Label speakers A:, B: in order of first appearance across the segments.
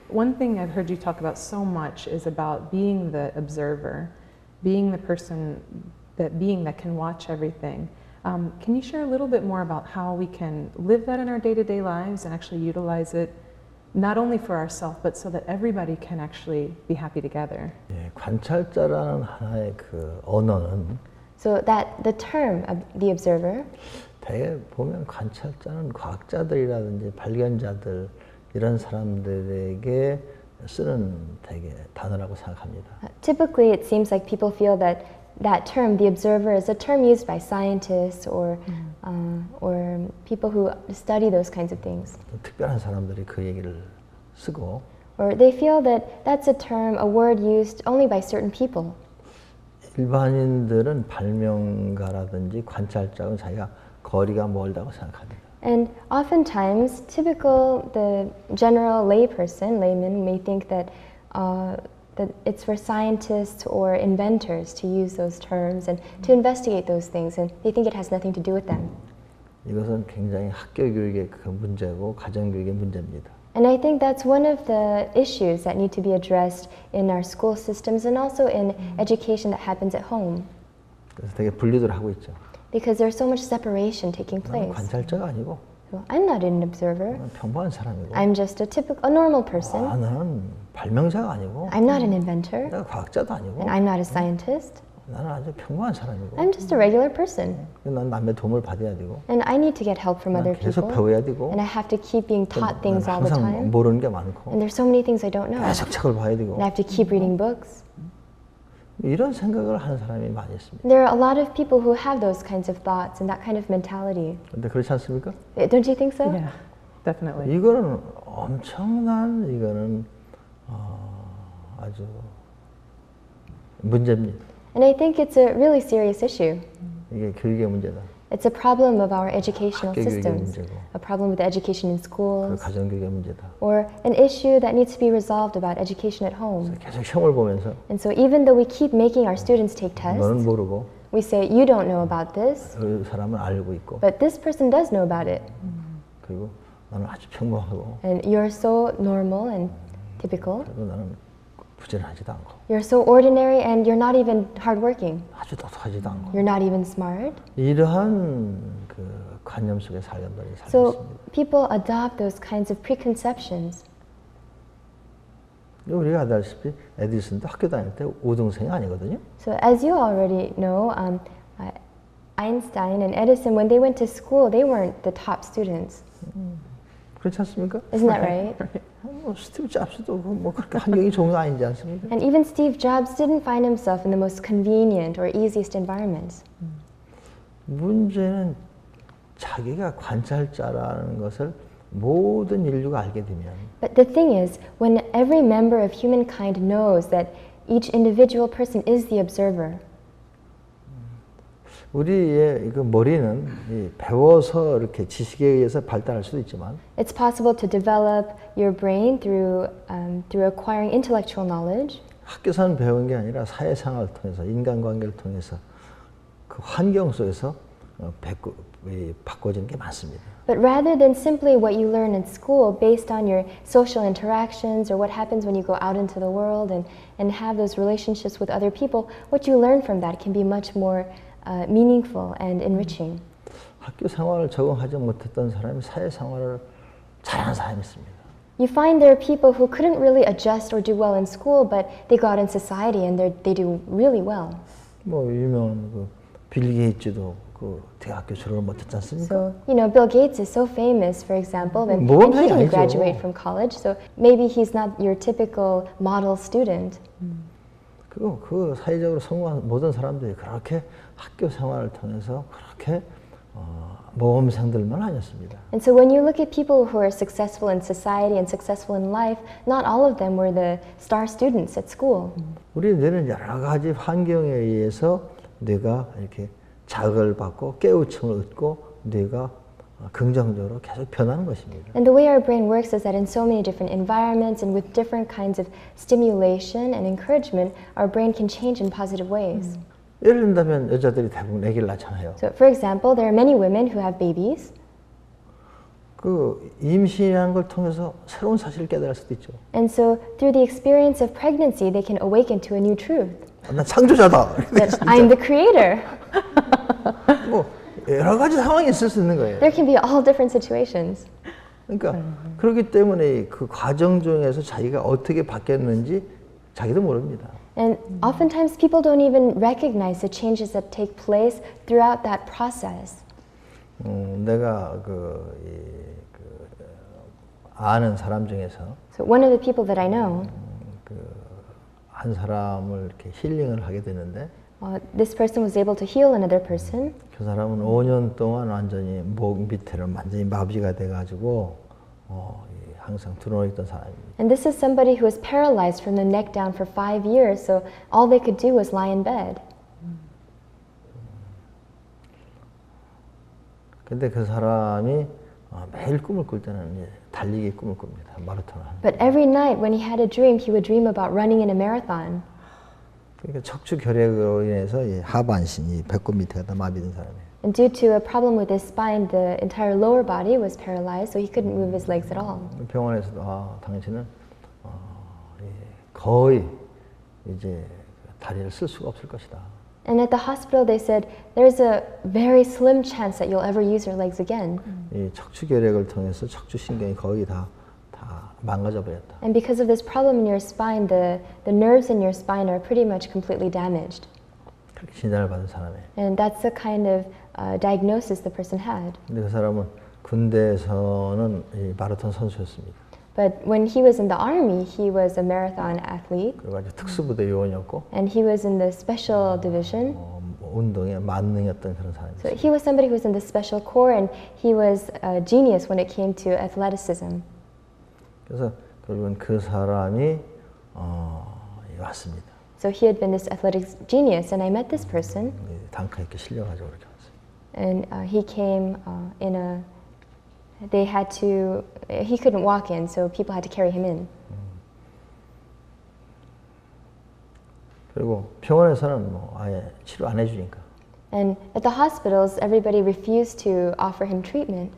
A: One thing I've heard you talk about so much is about being the observer, being the person, that can watch everything. Can you share a little bit more about how we can live that in our day-to-day lives and actually utilize it not only for ourselves, but so that everybody can actually be happy together?
B: 예, 관찰자라는 하나의 그 언어는
C: So that the term of the observer,
B: 대개 보면 관찰자는 과학자들이라든지 발견자들 이런 사람들에게 쓰는 되게 단어라고 생각합니다.
C: typically it seems like people feel that that term, the observer, is a term used by scientists or people who study those kinds of things.
B: 특별한 사람들이 그 얘기를 쓰고
C: Or they feel that that's a term, a word used only by certain people.
B: 일반인들은 발명가라든지 관찰자는 자기가 거리가 멀다고 생각합니다.
C: And oftentimes, the general layman may think that that it's for scientists or inventors to use those terms and to investigate those things, and they think it has nothing to do with them.
B: 이것은 굉장히 학교 교육의 그 문제고 가정 교육의 문제입니다.
C: And I think that's one of the issues that need to be addressed in our school systems and also in education that happens at home.
B: 그래서 되게 분리들 하고 있죠.
C: Because there's so much separation taking
B: 나는
C: place.
B: 관찰자가 아니고
C: So I'm not an observer.
B: 나는 평범한 사람이고
C: I'm just a normal person.
B: 나는 발명자가 아니고
C: I'm not an inventor.
B: 내가 과학자도 아니고
C: And I'm not a scientist.
B: 나는 아주 평범한 사람이고
C: I'm just a regular person.
B: 난 남의 도움을 받아야 되고
C: And I need to get help from other
B: 계속
C: people.
B: 배워야 되고
C: And I have to keep being taught things all the
B: 항상
C: time.
B: 모르는 게 많고
C: And there's so many things I don't know.
B: 계속 책을 봐야 되고
C: And I have to keep reading books.
B: 이런 생각을 하는 사람이 많이 있습니다.
C: There are a lot of people who have those kinds of thoughts and that kind of mentality.
B: 근데 그렇지 않습니까?
C: Don't you think so?
A: Yeah, definitely.
B: 이거는 엄청난 아주 문제입니다.
C: And I think it's a really serious issue.
B: 이게 교육의 문제다.
C: It's a problem of our educational
B: 학교 교육의
C: systems,
B: 문제고
C: a problem with education in
B: 그
C: schools,
B: 가정 교육의 문제다.
C: or an issue that needs to be resolved about education at home.
B: 계속 시험을 보면서
C: And so even though we keep making our students take tests,
B: 너는 모르고
C: we say, you don't know about this,
B: 그 사람은 알고 있고
C: but this person does know about it.
B: 그리고 나는 아주 평범하고
C: And you're so normal and typical.
B: 그리고 나는 부지런하지도 않고
C: You're so ordinary and you're not even hardworking.
B: 아주 똑똑하지도 않고
C: You're not even smart.
B: 이러한 그 관념 속에 사람들이 살고
C: So
B: 있습니다.
C: people adopt those kinds of preconceptions.
B: 우리가 알다시피 에디슨도 학교 다닐 때 우등생이 아니거든요.
C: So as you already know, Einstein and Edison, when they went to school, they weren't the top students.
B: 그렇지 않습니까?
C: Isn't that right?
B: 스티브 잡스도 뭐 그렇게 환경이 좋은 거 아니지 않습니까?
C: And even Steve Jobs didn't find himself in the most convenient or easiest environments.
B: 문제는 자기가 관찰자라는 것을 모든 인류가 알게 되면
C: But the thing is, when every member of humankind knows that each individual person is the observer,
B: 우리의 그 머리는 이 배워서 이렇게 지식에 의해서 발달할 수도 있지만
C: it's possible to develop your brain through acquiring intellectual knowledge.
B: 학교에서는 배운 게 아니라 사회생활을 통해서 인간관계를 통해서 그 환경 속에서 바꿔지는 게 많습니다.
C: But rather than simply what you learn in school based on your social interactions or what happens when you go out into the world and have those relationships with other people, what you learn from that can be much more meaningful and enriching.
B: 학교 생활을 적응하지 못했던 사람이 사회생활을 잘하는 사람이 있습니다.
C: You find there are people who couldn't really adjust or do well in school, but they go out in society and they do really well.
B: 뭐 유명한 그 빌 게이츠도 그 대학교 졸업을 못했지 않습니까?
C: So, you know, Bill Gates is so famous, for example, and he
B: 아니죠.
C: didn't graduate from college, so maybe he's not your typical model student.
B: 그 사회적으로 성공한 모든 사람들이 그렇게 학교 생활을 통해서 그렇게 모범생들만 아니었습니다.
C: And so when you look at people who are successful in society and successful in life, not all of them were the star students at school.
B: 우리 뇌는 여러 가지 환경에 의해서 뇌가 이렇게 자극을 받고 깨우침을 얻고 뇌가 긍정적으로 계속 변하는 것입니다.
C: And the way our brain works is that in so many different environments and with different kinds of stimulation and encouragement, our brain can change in positive ways.
B: 예를 든다면 여자들이 대부분 아기를 낳잖아요.
C: So for example, there are many women who have babies.
B: 그 임신한 걸 통해서 새로운 사실을 깨달을 수도 있죠.
C: And so through the experience of pregnancy, they can awaken to a new truth.
B: 난 창조자다.
C: That I'm the creator.
B: 뭐 여러 가지 상황이 있을 수 있는 거예요.
C: There can be all different situations.
B: 그러니까 그렇기 때문에 그 과정 중에서 자기가 어떻게 바뀌었는지 자기도 모릅니다.
C: And oftentimes people don't even recognize the changes that take place throughout that process.
B: 내가 아는 사람 중에서
C: So one of the people that I know,
B: 한 사람을 이렇게 힐링을 하게 되는데
C: this person was able to heal another person.
B: 그 사람은 5년 동안 완전히 목 밑에를 완전히 마비가 돼가지고 항상 들어와 있던 사람입니다.
C: And this is somebody who was paralyzed from the neck down for 5 years, so all they could do was lie in bed.
B: 근데 그 사람이 매일 꿈을 꿀 때는 이제 달리기 꿈을 꿉니다. 마라톤을 하는.
C: But every night when he had a dream, he would dream about running in a marathon.
B: 그러니까 척추 결핵으로 인해서 이 하반신이 배꼽 밑에가 다 마비된 사람이에요.
C: And due to a problem with his spine, the entire lower body was paralyzed, so he couldn't move his legs at all.
B: 병원에서도 당신은 거의 이제 다리를 쓸 수가 없을 것이다.
C: And at the hospital, they said there's a very slim chance that you'll ever use your legs again.
B: 이 척추 결핵을 통해서 척추 신경이 거의 다 망가져 버렸다.
C: And because of this problem in your spine, the nerves in your spine are pretty much completely damaged.
B: 그렇게 진단을 받은 사람이에요.
C: And that's the kind of diagnosis the person had.
B: 근데 그 사람은 군대에서는 이 마라톤 선수였습니다.
C: But when he was in the army, he was a marathon athlete.
B: 그리고 아주 특수부대 요원이었고
C: And he was in the special division.
B: 운동에 만능이었던 그런 사람이었어요.
C: So he was somebody who was in the special corps, and he was a genius when it came to athleticism.
B: 그래서 결국은 그 사람이 왔습니다.
C: So he had been this athletics genius, and I met this person.
B: 단카 있게 실려가지고 그렇게 왔어요.
C: And he came in a. They had to. He couldn't walk in, so people had to carry him in.
B: 그리고 병원에서는 뭐 아예 치료 안 해주니까.
C: And at the hospitals, everybody refused to offer him treatment.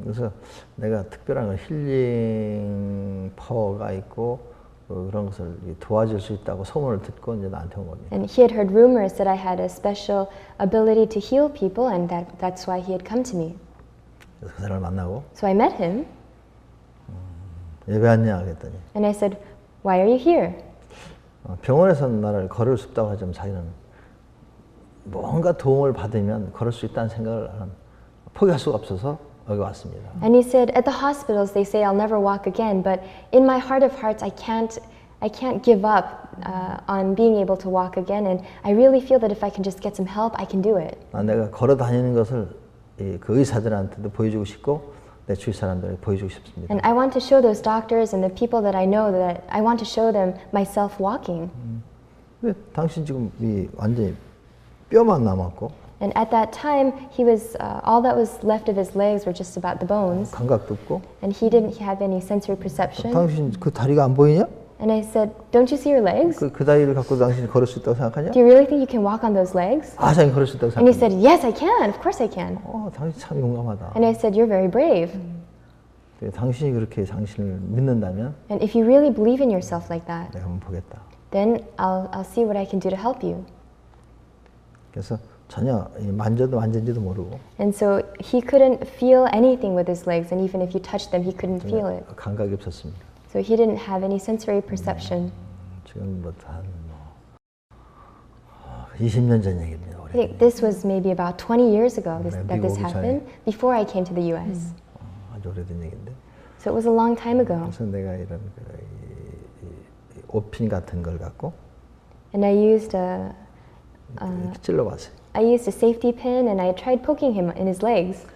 B: 그래서 내가 특별한 힐링 파워가 있고 그런 것을 도와줄 수 있다고 소문을 듣고 이제 나한테 온 겁니다.
C: And he had heard rumors that I had a special ability to heal people, and that's why he had come to me.
B: 그래서 그 사람을 만나고
C: So I met him.
B: 왜 왔냐 그랬더니
C: And I said, "Why are you here?"
B: 병원에서는 나를 걸을 수 없다고 하지만 자기는 뭔가 도움을 받으면 걸을 수 있다는 생각을 포기할 수가 없어서 여기 왔습니다.
C: And he said, "At the hospitals, they say I'll never walk again, but in my heart of hearts, I can't give up on being able to walk again, and I really feel that if I can just get some help, I can do it."
B: 내가 걸어 다니는 것을 그 의사들한테도 보여주고 싶고 내 주위 사람들에게 보여주고 싶습니다.
C: And I want to show those doctors and the people that I know that I want to show them myself walking.
B: 근데 당신 지금 완전히 뼈만 남았고.
C: And at that time, he was all that was left of his legs were just about the bones.
B: 감각도 없고.
C: And he didn't have any sensory perception.
B: 당신 그 다리가 안 보이냐?
C: And I said, "Don't you see your legs?
B: 그 다리를 갖고 당신이 걸을 수 있다고 생각하냐?
C: Do you really think you can walk on those legs?"
B: 자기 걸을 수 있다고
C: And he
B: 생각하냐?
C: said, "Yes, I can. Of course I can."
B: 당신 참 용감하다.
C: And I said, "You're very brave."
B: 당신이 그렇게 당신을 믿는다면
C: And if you really believe in yourself like that,
B: 내가 한번 보겠다.
C: then I'll see what I can do to help you.
B: 그래서 전혀 만져도 만진지도 모르고.
C: And so he couldn't feel anything with his legs, and even if you touched them, he couldn't feel it.
B: 감각이 없었습니다.
C: So he didn't have any sensory perception.
B: 지금부터 한 20년 전 얘기입니다.
C: I think this was maybe about 20 years ago that this
B: 미국 오기
C: happened, before I came to the U.S.
B: 아주 오래된 얘기인데.
C: So it was a long time ago.
B: 그래서 내가 이런 옷핀 같은 걸 갖고
C: And I used
B: 이렇게 찔러봤어요.
C: I used a safety pin, and I tried poking him in his legs.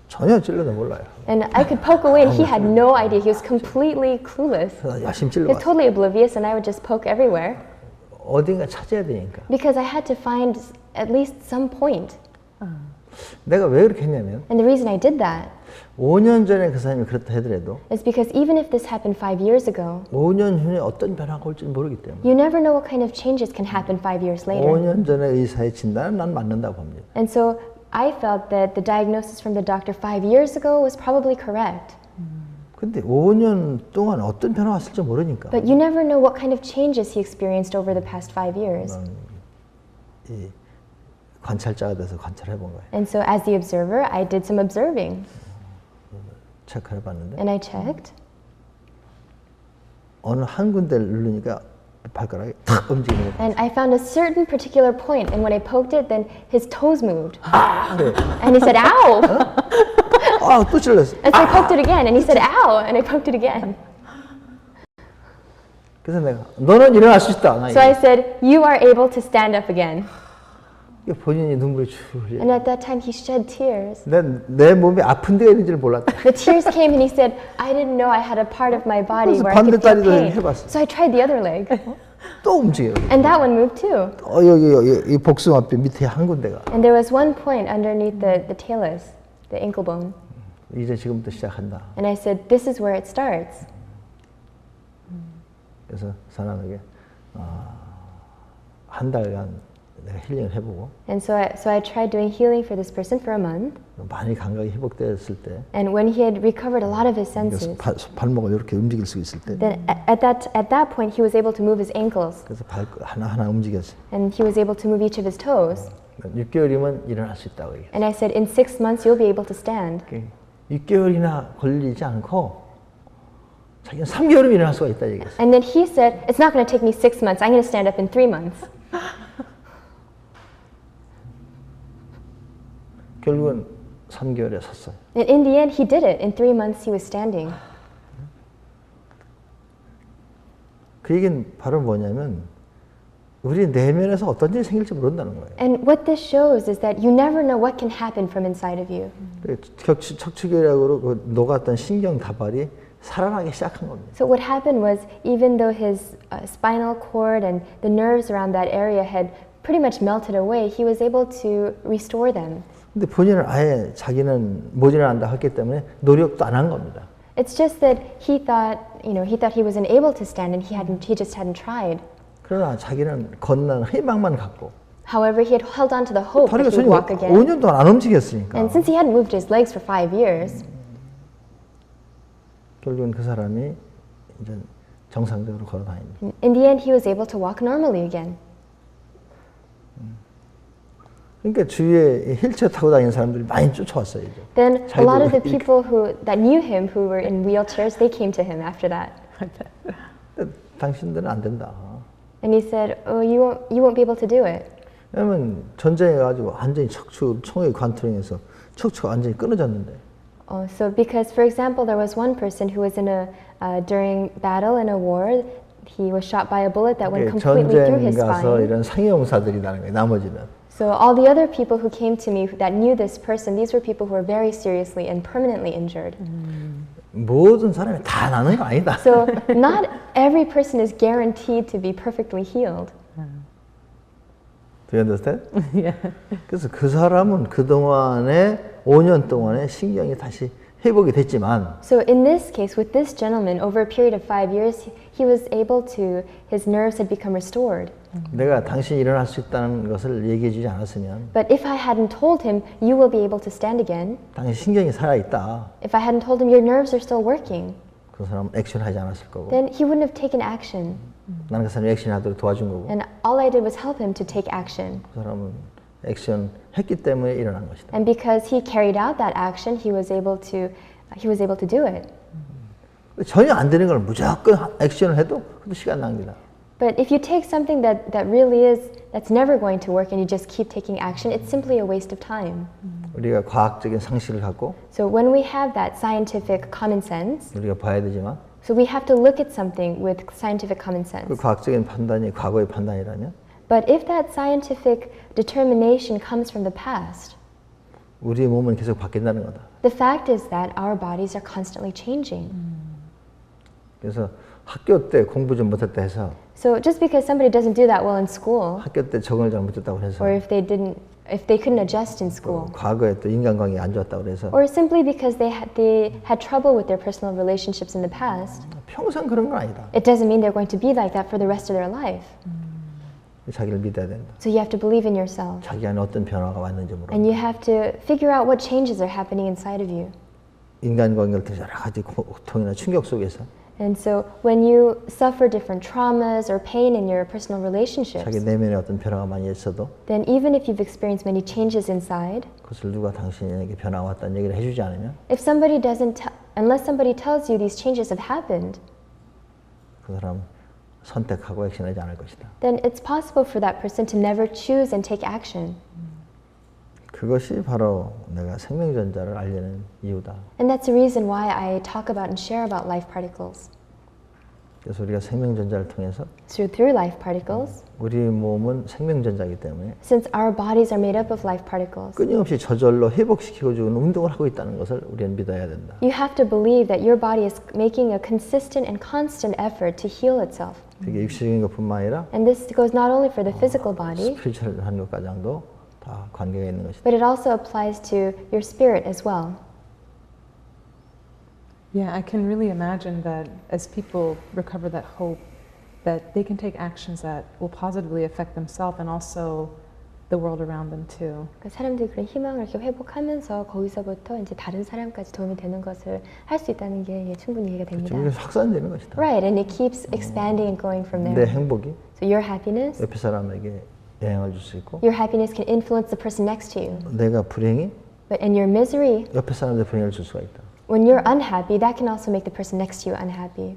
B: 전혀 찔러도 몰라요.
C: And I could poke away, and he had no idea. He was completely clueless.
B: 그래서 열심히
C: He was
B: 찔러봤어요.
C: totally oblivious, and I would just poke everywhere.
B: 어딘가 찾아야 되니까.
C: Because I had to find at least some point.
B: 내가 왜 그렇게 했냐면
C: And the reason I did that
B: 5년 전에 그 사람이 그렇다 하더라도
C: is because even if this happened 5 years ago,
B: 5년 후에 어떤 변화가 올지 모르기 때문에
C: you never know what kind of changes can happen 5 years later.
B: 5년 전에 의사의 진단은 난 맞는다고 봅니다.
C: And so I felt that the diagnosis from the doctor 5 years ago was probably correct.
B: 근데 5년 동안 어떤 변화가 왔을지 모르니까.
C: But you never know what kind of changes he experienced over the past 5 years.
B: 이 관찰자가 돼서 관찰해 본 거예요.
C: And so as the observer, I did some observing.
B: 체크해 봤는데
C: And I checked.
B: 어느 한 군데를 누르니까 발가락이 탁 움직이는 거예요.
C: And I found a certain particular point, and when I poked it, then his toes moved.
B: 그래.
C: And he said, ow!
B: 아, 또 찔렀어.
C: And so I poked it again, and he said, ow! And I poked it again.
B: 그래서 내가 너는 일어날 수 있다. 나
C: So I said, you are able to stand up again.
B: 본인이 눈물이 쭉 흘려.
C: And at that time, he shed tears.
B: 내 몸에 아픈 데가 있는지를 몰랐다.
C: The tears came, and he said, I didn't know I had a part of my body
B: 그래서
C: where I could feel
B: 반대다리도
C: pain.
B: 해봤어.
C: So I tried the other leg.
B: 또 움직여요.
C: And that one moved too.
B: 여기 이 복숭아뼈 밑에 한 군데가.
C: And there was one point underneath the talus, the ankle bone.
B: 이제 지금부터 시작한다.
C: And I said, this is where it starts.
B: 그래서 사람에게 한 달간 내가 힐링을 해보고.
C: And so I tried doing healing for this person for a month.
B: 많이 감각이 회복되었을 때.
C: And when he had recovered a lot of his senses,
B: 발목을 이렇게 움직일 수 있을 때.
C: then at that point he was able to move his ankles.
B: 그래서 하나 움직였어.
C: And he was able to move each of his toes.
B: 6개월이면 일어날 수 있다고 얘기해.
C: And I said, in 6 months you'll be able to stand.
B: 6개월이나 걸리지 않고 자기는 3개월이면 일어날 수가 있다 얘기했어.
C: And then he said, it's not going to take me 6 months. I'm going to stand up in 3 months.
B: 결국은 3개월에 섰어요.
C: And in the end, he did it. In 3 months, he was standing.
B: 그 얘기는 바로 뭐냐면 우리 내면에서 어떤 일이 생길지 모른다는 거예요.
C: And what this shows is that you never know what can happen from inside of you.
B: 척추결약으로 그 녹았던 신경 다발이 살아나기 시작한 겁니다.
C: So what happened was, even though his spinal cord and the nerves around that area had pretty much melted away, he was able to restore them.
B: 근데 본인은 아예 자기는 못 일어난다 했기 때문에 노력도 안 한 겁니다.
C: It's just that he thought he wasn't able to stand, and he just hadn't tried.
B: 그러나 자기는 걷는 희망만 갖고.
C: However, he had held on to the hope that
B: 다리가
C: he would walk again.
B: 5년 동안 안 움직였으니까.
C: And since he hadn't moved his legs for 5 years,
B: 결국은 그 사람이 이제 정상적으로 걸어 다닙니다.
C: in the end, he was able to walk normally again.
B: 그러니까 주위에 휠체어 타고 다니는 사람들이 많이 쫓아왔어요. 이제.
C: Then a lot of the people that knew him, who were in wheelchairs, they came to him after that.
B: 당신들은 안 된다.
C: And he said, "Oh, you won't be able to do it."
B: 왜냐면 전쟁해 가지고 완전히 척추 총에 관통해서 척추가 완전히 끊어졌는데.
C: So because, for example, there was one person who was in during battle in a war, he was shot by a bullet that went completely through his
B: 전쟁 가서
C: spine.
B: 이런 상해용사들이라는 거예요. 나머지는.
C: So all the other people who came to me that knew this person, these were people who were very seriously and permanently injured.
B: 모든 사람이 다 나는 거 아니다.
C: So not every person is guaranteed to be perfectly healed.
B: Do you understand?
A: Yeah.
B: 그래서 그 사람은 그동안에 5년 동안에 신경이 다시 회복이 됐지만
C: So in this case, with this gentleman, over a period of 5 years, he was able to, his nerves had become restored.
B: 내가 당신이 일어날 수 있다는 것을 얘기해 주지 않았으면
C: But if I hadn't told him, you will be able to stand again,
B: 당신 신경이 살아있다.
C: if I hadn't told him your nerves are still working,
B: 그 사람은 액션하지 않았을 거고
C: then he wouldn't have taken action.
B: 나는 그 사람이 액션하도록 도와준 거고
C: And all I did was help him to take action.
B: 그 사람은 액션 했기 때문에 일어난 것이다.
C: And because he carried out that action, he was able to do it.
B: 전혀 안 되는 걸 무조건 액션을 해도 그것도 시간 낭비다.
C: But if you take something that really that's never going to work and you just keep taking action, it's simply a waste of time.
B: 우리가 과학적인 상식을 갖고
C: So when we have that scientific common sense,
B: 우리가 봐야 되지만
C: so we have to look at something with scientific common sense.
B: 그 과학적인 판단이 과거의 판단이라면
C: But if that scientific determination comes from the past,
B: 우리의 몸은 계속 바뀐다는 거다.
C: the fact is that our bodies are constantly changing.
B: 그래서 학교 때 공부 좀 못했다 해서
C: So just because somebody doesn't do that well in school,
B: 학교 때 적응을 잘 못했다고 해서
C: or if they couldn't adjust in school,
B: 과거에 또 인간관계가 안 좋았다고 해서
C: or simply because they had trouble with their personal relationships in the past,
B: 평생 그런 건 아니다.
C: it doesn't mean they're going to be like that for the rest of their life.
B: 자기를 믿어야 된다.
C: So you have to believe in yourself.
B: 자기 안에 어떤 변화가 왔는지 물어.
C: And you have to figure out what changes are happening inside of you.
B: 인간관계를 통해서 여러 가지 고통이나 충격 속에서
C: And so when you suffer different traumas or pain in your personal
B: 자기
C: relationships,
B: 내면에 어떤 변화가 많이 있어도
C: then even if you've experienced many changes inside,
B: 그것을 누가 당신에게 변화가 왔다는 얘기를 해주지 않으면
C: if somebody doesn't, unless somebody tells you these changes have happened,
B: 그 사람 선택하고 액션하지 않을 것이다.
C: then it's possible for that person to never choose and take action.
B: 그것이 바로 내가 생명전자를 알려는 이유다.
C: And that's the reason why I talk about and share about life particles.
B: 그래서 우리가 생명전자를 통해서
C: So through life particles,
B: 우리 몸은 생명전자이기 때문에
C: since our bodies are made up of life particles,
B: 끊임없이 저절로 회복시키고 주는 운동을 하고 있다는 것을 우리는 믿어야 된다.
C: you have to believe that your body is making a consistent and constant effort to heal itself.
B: 그게 육체적인 것뿐만 아니라
C: And this goes not only for the physical body,
B: 스피리추얼한 것까지도 다 관계가 있는 것이다.
C: but it also applies to your spirit as well.
A: Yeah, I can really imagine that as people recover that hope, that they can take actions that will positively affect themselves and also the world around them too.
C: 그러니까 사람들이 그런 희망을 이렇게 회복하면서 거기서부터 이제 다른 사람까지 도움이 되는 것을 할 수 있다는 게 충분히 이해가 됩니다.
B: 그래서 확산되는 것이다.
C: Right, and it keeps expanding and growing from
B: 내
C: there.
B: 행복이
C: So your happiness,
B: 옆에 사람에게 영향을 줄 수 있고
C: your happiness can influence the person next to you.
B: 내가 불행이
C: But in your misery,
B: 옆에 사람한테 불행을 줄 수가 있다.
C: when you're unhappy, that can also make the person next to you unhappy.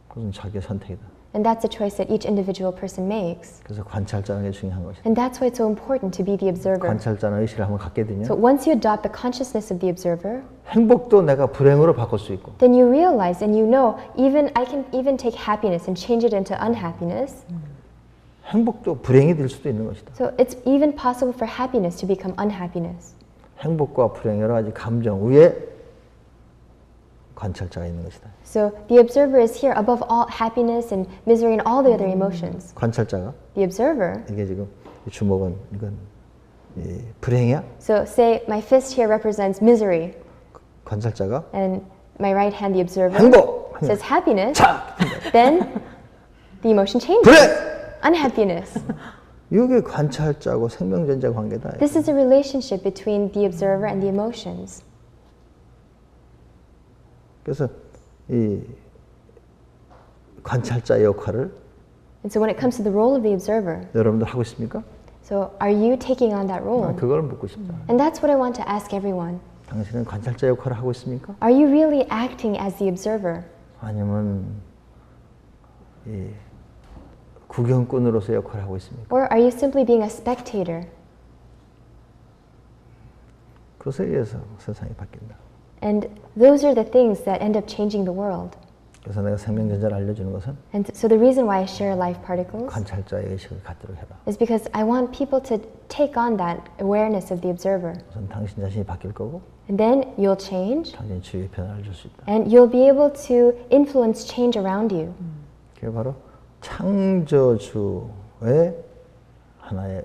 B: 그것은 자기의 선택이다.
C: And that's a choice that each individual person makes.
B: 그래서 관찰자는 게 중요한 것이다.
C: And that's why it's so important to be the observer.
B: 관찰자는 의식을 한번 갖게 되면
C: So once you adopt the consciousness of the observer,
B: 행복도 내가 불행으로 바꿀 수 있고
C: then you realize and you know, even I can even take happiness and change it into unhappiness.
B: 행복도 불행이 될 수도 있는 것이다.
C: So it's even possible for happiness to become unhappiness.
B: 행복과 불행 여러 가지 감정 위에 관찰자가 있는 것이다.
C: So the observer is here above all happiness and misery and all the other emotions.
B: 관찰자가
C: The observer.
B: 이게 지금 이 주먹은 이건 이 불행이야?
C: So say my fist here represents misery,
B: 관찰자가
C: and my right hand, the observer,
B: 행복!
C: says happiness.
B: 자!
C: Then the emotion changes.
B: 불행!
C: Unhappiness.
B: 이게 관찰자고 생명전자 관계다.
C: This is a relationship between the observer and the emotions.
B: 그래서 이 관찰자의 역할을
C: And so when it comes to the role of the observer,
B: 여러분들 하고 있습니까?
C: so are you taking on that role?
B: 그걸 묻고 싶다.
C: And that's what I want to ask everyone.
B: 당신은 관찰자 역할을 하고 있습니까?
C: Are you really acting as the observer?
B: 아니면 이 구경꾼으로서 역할을 하고 있습니까?
C: Or are you simply being a spectator?
B: 그것에 의해서 세상이 바뀐다.
C: And those are the things that end up changing the world.
B: 그래서 내가 생명전자를 알려주는 것은
C: And so the reason why I share life particles
B: 관찰자의 의식을 갖도록 해라.
C: is because I want people to take on that awareness of the observer.
B: 우선 당신 자신이 바뀔 거고
C: And then you'll change
B: 당신 주위에 변화를 줄 수 있다.
C: and you'll be able to influence change around you.
B: 그게 바로 창조주의 하나의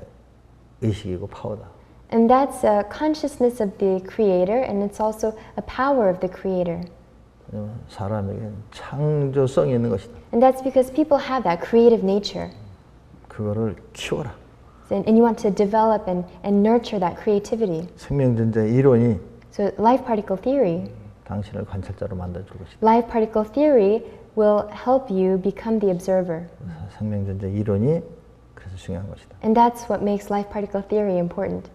B: 의식이고 파워다.
C: And that's a consciousness of the creator, and it's also a power of the creator.
B: 왜냐하면 사람에게는 창조성이 있는 것이다.
C: And that's because people have that creative nature.
B: 그거를 키워라.
C: And you want to develop and nurture that creativity.
B: 생명전자의 이론이
C: So life particle theory,
B: 당신을 관찰자로 만들어줄 것이다.
C: life particle theory will help you become the observer.
B: 생명전자 이론이 그래서 중요한 것이다.
C: And that's what makes life particle theory important.